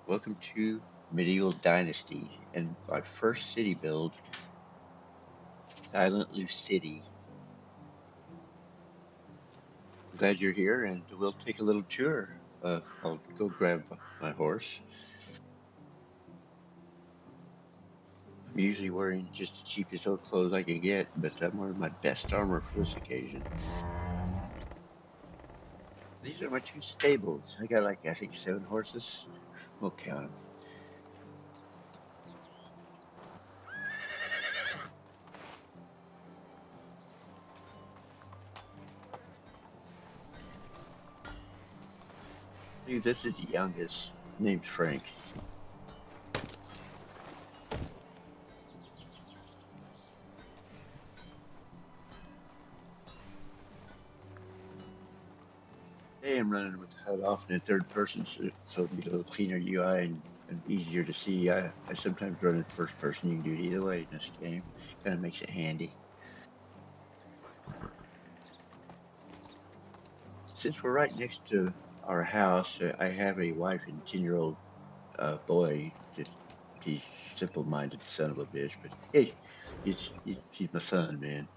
Welcome to Medieval Dynasty and my first city build, Silent Loose City. I'm glad you're here and we'll take a little tour. I'll go grab my horse. I'm usually wearing just the cheapest old clothes I can get, but I'm wearing my best armor for this occasion. These are my two stables. I got like, I think 7 horses. We'll count them. This is the youngest, named Frank. Today I'm running with the HUD off in third person, so it'll be a little cleaner UI and easier to see. I sometimes run in first person. You can do it either way in this game. Kind of makes it handy. Since we're right next to our house, I have a wife and 10-year-old boy. He's simple-minded son of a bitch, but hey, he's my son, man.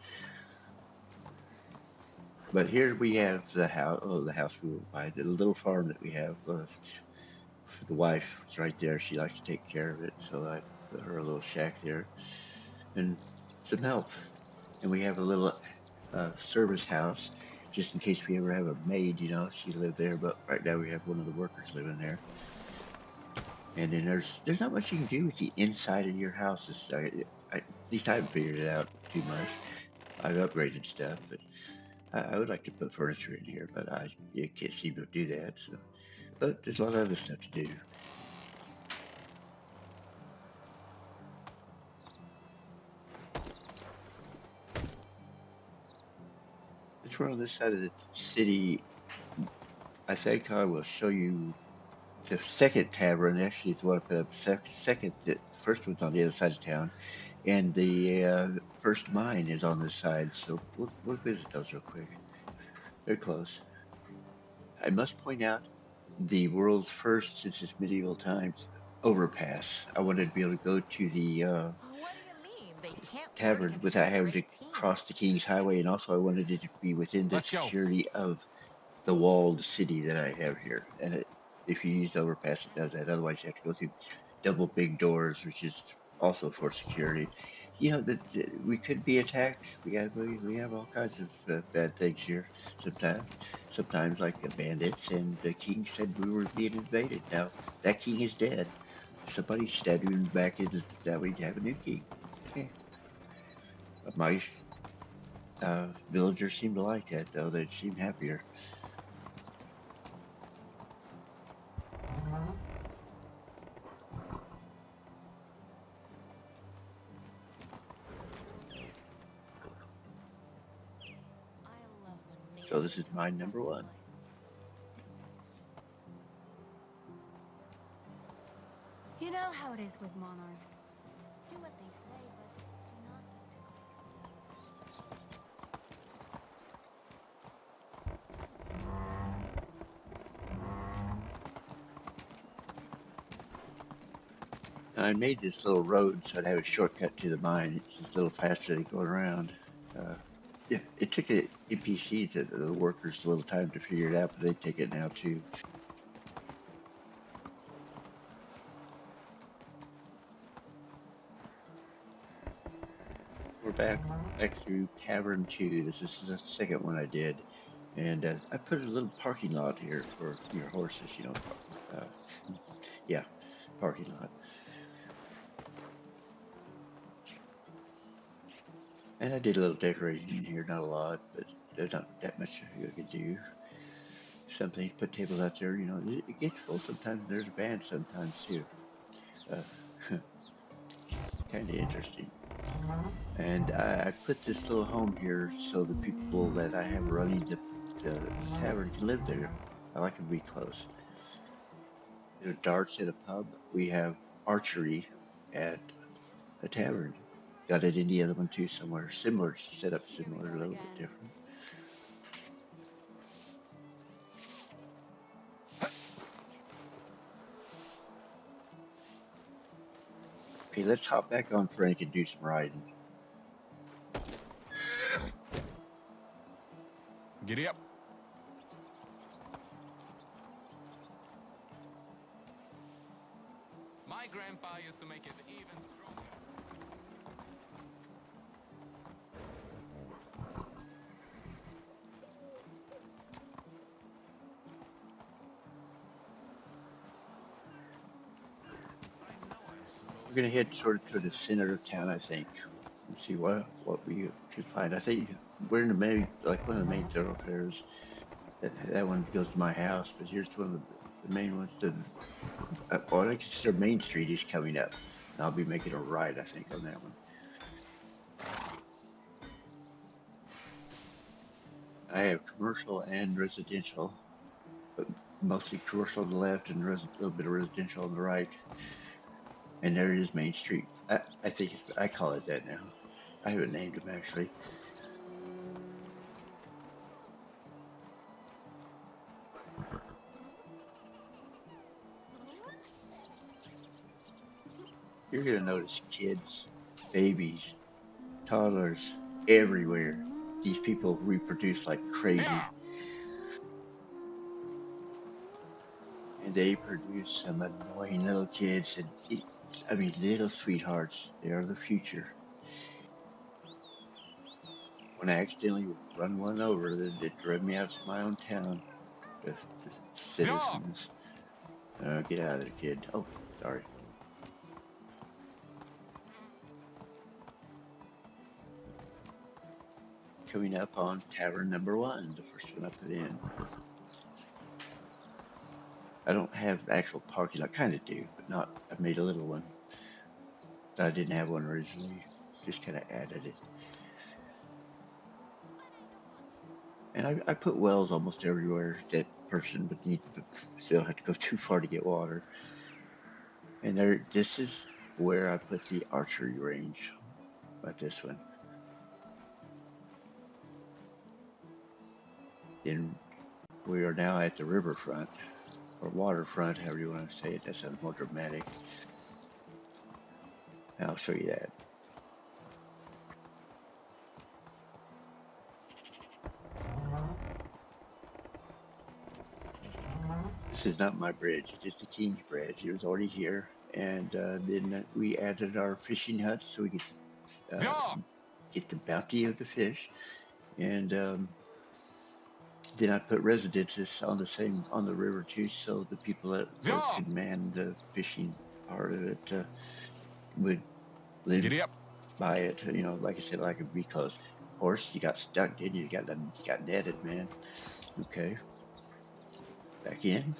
But here we have the house. Oh, the house we will buy. The little farm that we have. For the wife, it's right there. She likes to take care of it, so I put her a little shack there and some help. And we have a little service house just in case we ever have a maid. She lived there, but right now we have one of the workers living there. And then there's not much you can do with the inside of your house. At least I haven't figured it out too much. I've upgraded stuff, but I would like to put furniture in here, but you can't seem to do that. So, but there's a lot of other stuff to do. Since we're on this side of the city, I think I will show you the second tavern. Actually, it's what I put up second. The first one's on the other side of town, and the first mine is on this side. So we'll visit those real quick. They're close. I must point out the world's first, since it's medieval times, overpass. I wanted to be able to go to the What do you mean? They can't work tavern until without they're having to 18. cross the King's Highway, and also I wanted it to be within the Let's go. security of the walled city that I have here. And if you use overpass, it does that. Otherwise, you have to go through double big doors, which is also for security. We could be attacked. We have all kinds of bad things here. Sometimes like bandits, and the king said we were being invaded. Now that king is dead. Somebody stabbed him in the back. That we have a new king. Yeah. My villagers seem to like that, though. They seem happier. I love when So nature this is comes mine back number to one. life. You know how it is with monarchs. Do what they say, but do not get too close. I made this little road so I'd have a shortcut to the mine. It's just a little faster than going around. Uh, yeah, it took the NPCs, the workers, a little time to figure it out, but they take it now too. We're back through Cavern 2. This is the second one I did. And I put a little parking lot here for your horses, Uh, yeah, parking lot. And I did a little decorating in here, not a lot, but there's not that much you could do. Some things, put tables out there, it gets full sometimes. There's a band sometimes too. Uh, kind of interesting. And I put this little home here so the people that I have running the tavern can live there. I like them to be close. There's darts at a pub. We have archery at a tavern. Got it in the other one too somewhere. Similar setup, Here we similar, a go little bit again. different. Okay, let's hop back on Frank and do some riding. Giddy up. My grandpa used to make it even stronger. We're gonna head sort of to the center of town, I think, and see what we can find. I think we're in the main, like one of the main thoroughfares. That one goes to my house, but here's one of the main ones. What I consider Main Street is coming up. And I'll be making a right, I think, on that one. I have commercial and residential, but mostly commercial on the left and a little bit of residential on the right. And there is Main Street. I think I call it that now. I haven't named them actually. You're gonna notice kids, babies, toddlers everywhere. These people reproduce like Yeah. crazy, and they produce some annoying little kids. And I mean, little sweethearts. They are the future. When I accidentally run one over, it drove me out of my own town. The Yeah. citizens, get out of there, kid. Oh, sorry. Coming up on Tavern Number One, the first one I put in. I don't have actual parking lot. Kind of do, but not. I made a little one. I didn't have one originally. Just kind of added it. And I put wells almost everywhere that person would need, but still have to go too far to get water. And this is where I put the archery range, like this one. Then we are now at the riverfront, or waterfront, however you want to say it. That sounds more dramatic. And I'll show you that. This is not my bridge. It's the King's Bridge. It was already here. And then we added our fishing huts so we could Yeah. get the bounty of the fish. And then I put residences on the river too, so the people that work Yeah. and man the fishing part of it would live Giddy up. by it. You know, like I said, like because of course you got stuck, didn't you? You got netted, man. Okay, back in.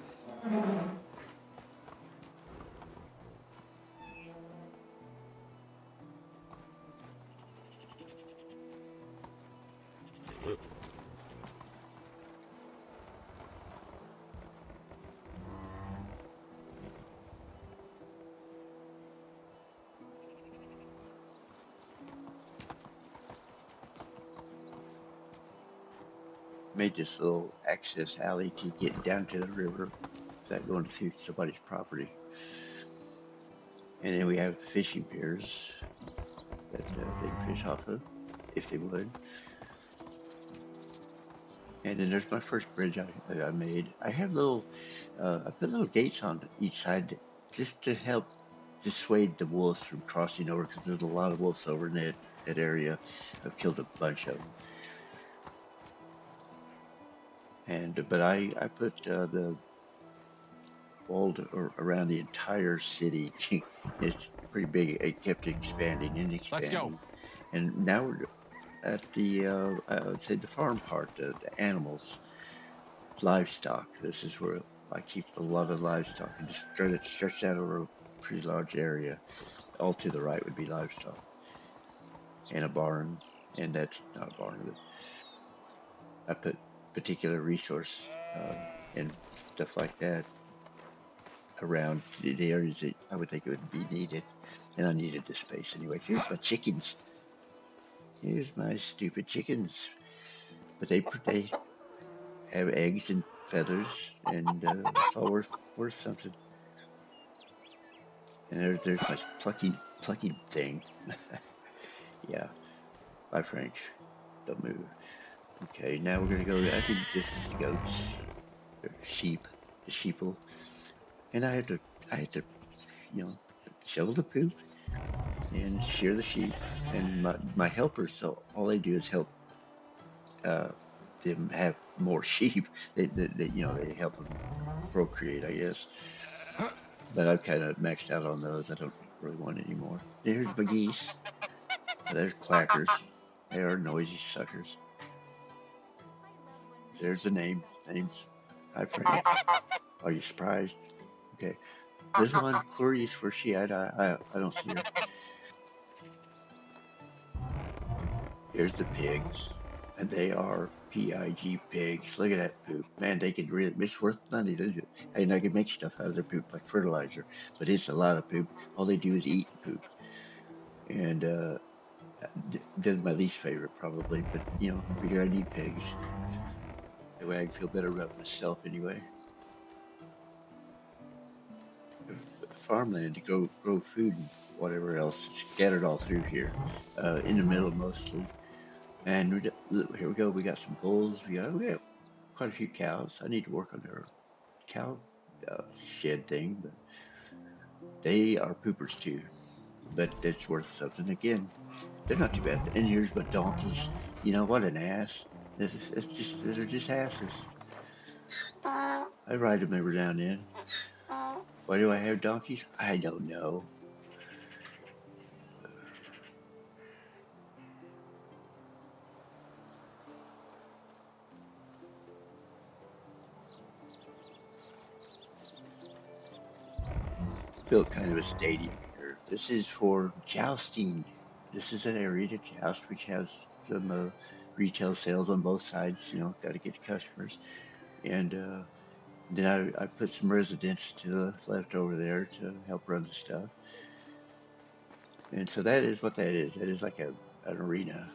Made this little access alley to get down to the river without going through somebody's property. And then we have the fishing piers that they can fish off of if they would. And then there's my first bridge I made. I have I put little gates on each side just to help dissuade the wolves from crossing over because there's a lot of wolves over in that area. I've killed a bunch of them. But I put the wall around the entire city. It's pretty big. It kept expanding and Let's go. expanding, and now we're at the I would say the farm part, the animals, livestock. This is where I keep a lot of livestock and just stretch out over a pretty large area. All to the right would be livestock and a barn, and that's not a barn, but I put particular resource and stuff like that around the areas that I would think it would be needed, and I needed the space anyway. Here's my chickens. Here's my stupid chickens, but they have eggs and feathers, and it's all worth something. And there's my plucky thing. Yeah, my French. Don't move. Okay, now we're gonna go. I think this is the goats, or sheep, the sheeple, and I have to, you know, shovel the poop and shear the sheep. And my helpers, so all they do is help uh, them have more sheep. They help them procreate, I guess. But I've kind of maxed out on those. I don't really want any more. There's my geese. There's quackers. They are noisy suckers. There's the names. Names. Hi, Frank. Are you surprised? Okay. There's one, Clarice. Where's she at? I don't see her. Here's the pigs. And they are PIG pigs. Look at that poop. Man, they could really, it's worth money, doesn't it? And I can make stuff out of their poop, like fertilizer. But it's a lot of poop. All they do is eat and poop. And they're my least favorite, probably. But, I figure I need pigs. That way I can feel better about myself anyway. Farmland to grow food and whatever else scattered all through here, in the middle mostly. And here we go. We got some bulls. We got quite a few cows. I need to work on their cow shed thing, but they are poopers too. But it's worth something. Again, they're not too bad. And here's my donkeys. What an ass. They're just asses. I ride them every now and then. Why do I have donkeys? I don't know. Built kind of a stadium here. This is for jousting. This is an area to joust, which has some retail sales on both sides. Got to get the customers. And then I put some residents to the left over there to help run the stuff. And so that is what that is. That is like an arena,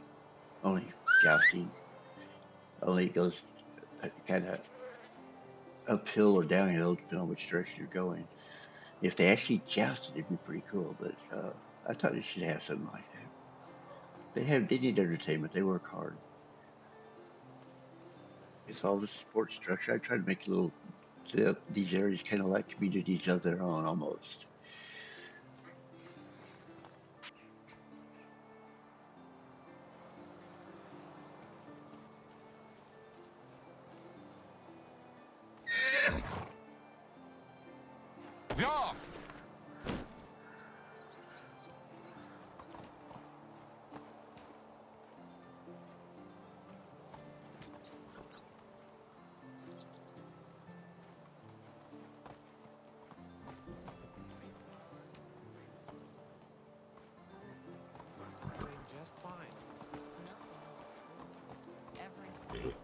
only jousting. Only it goes kind of uphill or downhill, depending on which direction you're going. If they actually jousted, it'd be pretty cool. But I thought they should have something like that. They need entertainment. They work hard. It's all the support structure. I try to make these areas kind of like communities of their own, almost. Ja! Just fine. Everything.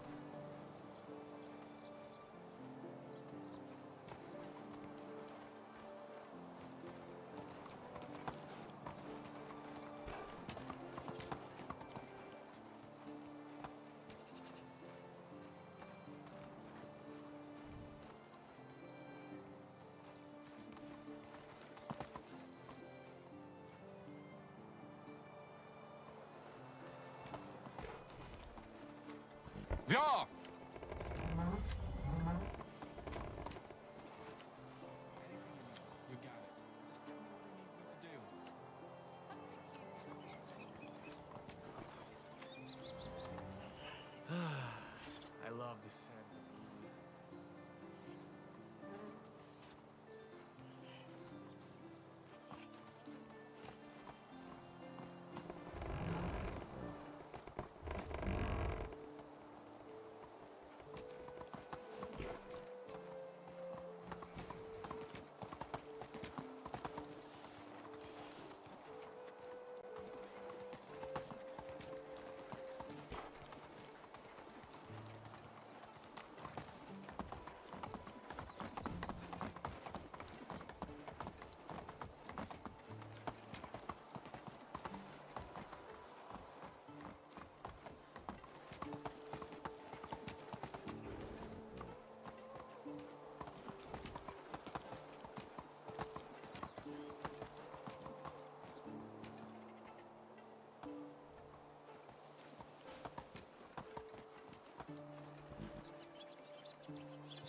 Ja! You got it. Just tell me what you need me to do. I love this scent.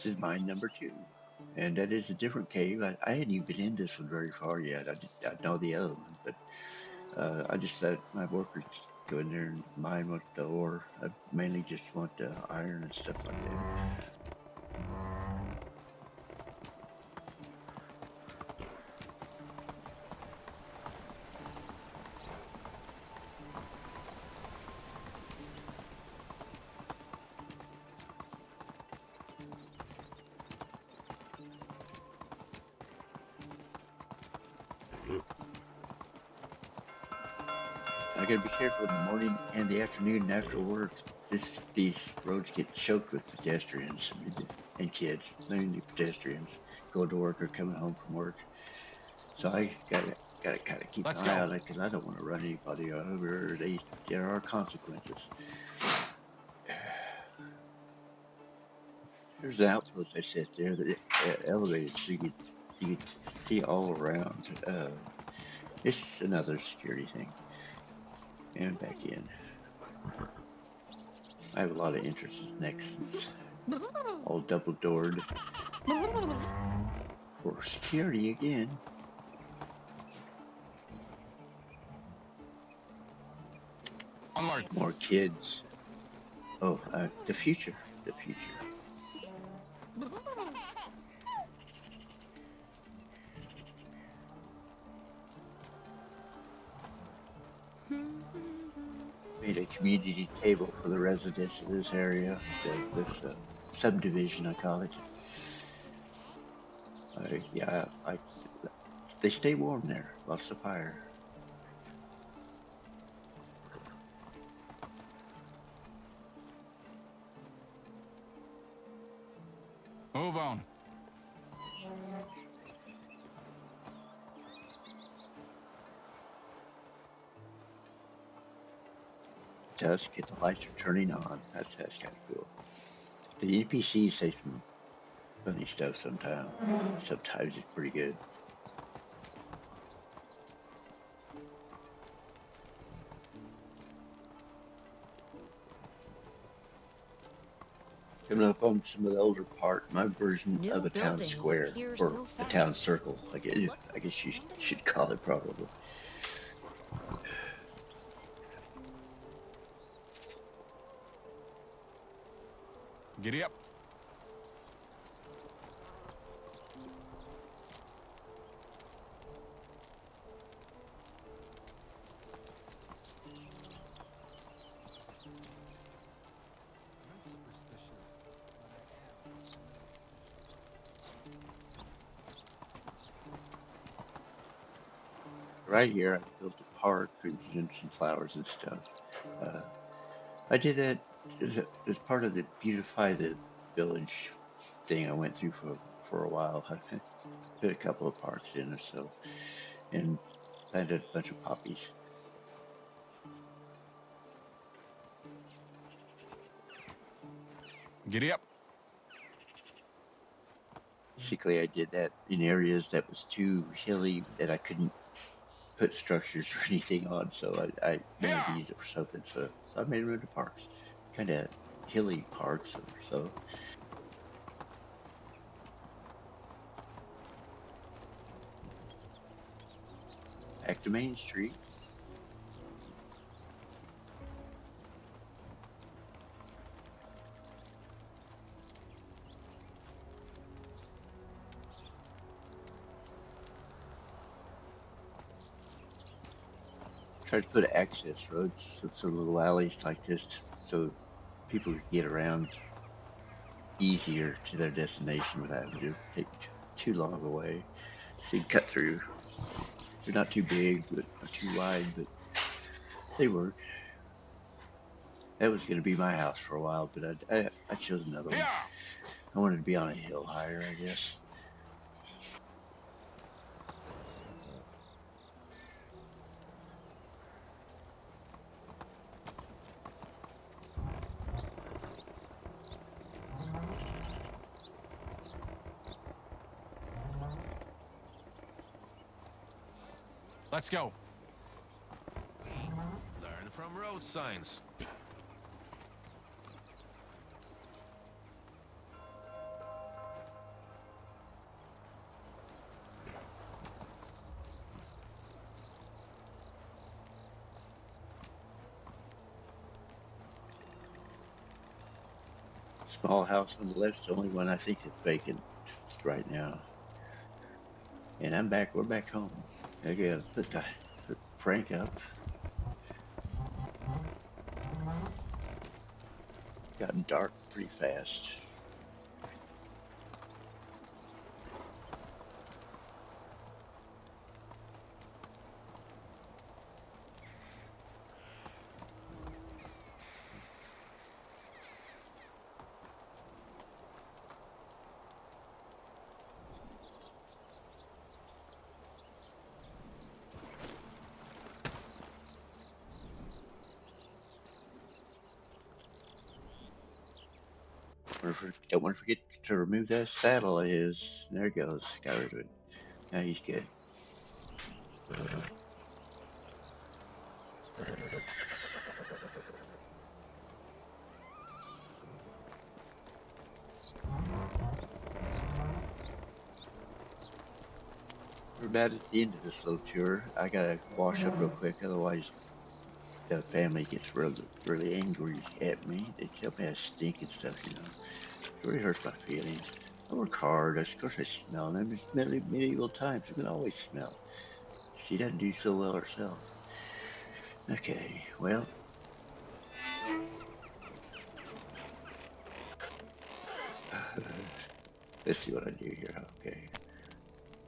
this is mine number 2. And that is a different cave. I hadn't even been in this one very far yet. I know the other one, but I just let my workers go in there and mine with the ore. I mainly just want the iron and stuff like that. I gotta be careful in the morning and the afternoon after work. These roads get choked with pedestrians and kids, mainly pedestrians, going to work or coming home from work. So I gotta kind of keep an Let's eye go. on it because I don't want to run anybody over. There are consequences. There's an outpost I set there that elevated so you could see all around. It's another security thing. And back in. I have a lot of entrances next. It's all double doored for security again. Onward. More kids. Oh, the future. The future. Made a community table for the residents of this area, this subdivision, I call it. Yeah, they stay warm there. Lots of fire. Move on. Dusk, the lights are turning on. That's kind of cool. The NPCs say some funny stuff sometimes. Sometimes it's pretty good. Coming up on some of the older part, my version New of a town buildings square appear or so a town fast. circle. I guess you should call it probably. Giddy up. Right here, I built a park and some flowers and stuff. Uh, I did that as part of the beautify the village thing I went through for a while. I put a couple of parks in or so, and planted a bunch of poppies. Giddy up. Basically, I did that in areas that was too hilly that I couldn't put structures or anything on, so I wanted to Here. use it for something. So I made them into parks, kind of hilly parks or so. Back to Main Street. Try to put access roads, some little alleys like this, so people can get around easier to their destination without having to take too long away. So you can cut through. They're not too big, but not too wide, but they work. That was going to be my house for a while, but I chose another one. Here. I wanted to be on a hill higher, I guess. Let's go. Learn from road signs. Small house on the left's the only one I think that's vacant right now. And I'm back. We're back home. I gotta put Frank up. Got dark pretty fast. Don't want to forget to remove that saddle of his. There it goes. Got rid of it. Now he's good. We're about at the end of this little tour. I gotta wash up real quick, otherwise the family gets really angry at me. They tell me I stink and stuff, you know. It really hurts my feelings. I work hard. Of course I smell. And it's medieval times. I'm gonna always smell. She doesn't do so well herself. Okay, well, let's see what I do here. Okay.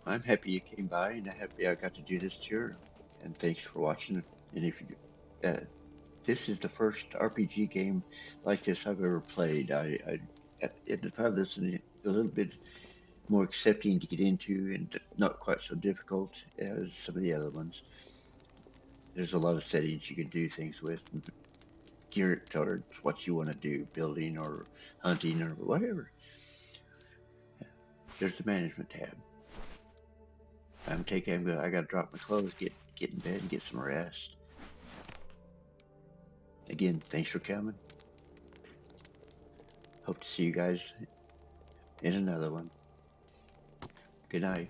I'm happy you came by, and I'm happy I got to do this tour. And thanks for watching. And if you, this is the first RPG game like this I've ever played. I found this a little bit more accepting to get into, and not quite so difficult as some of the other ones. There's a lot of settings you can do things with, and gear it towards what you want to do, building or hunting or whatever. There's the management tab. I gotta drop my clothes, get in bed and get some rest. Again, thanks for coming. Hope to see you guys in another one. Good night.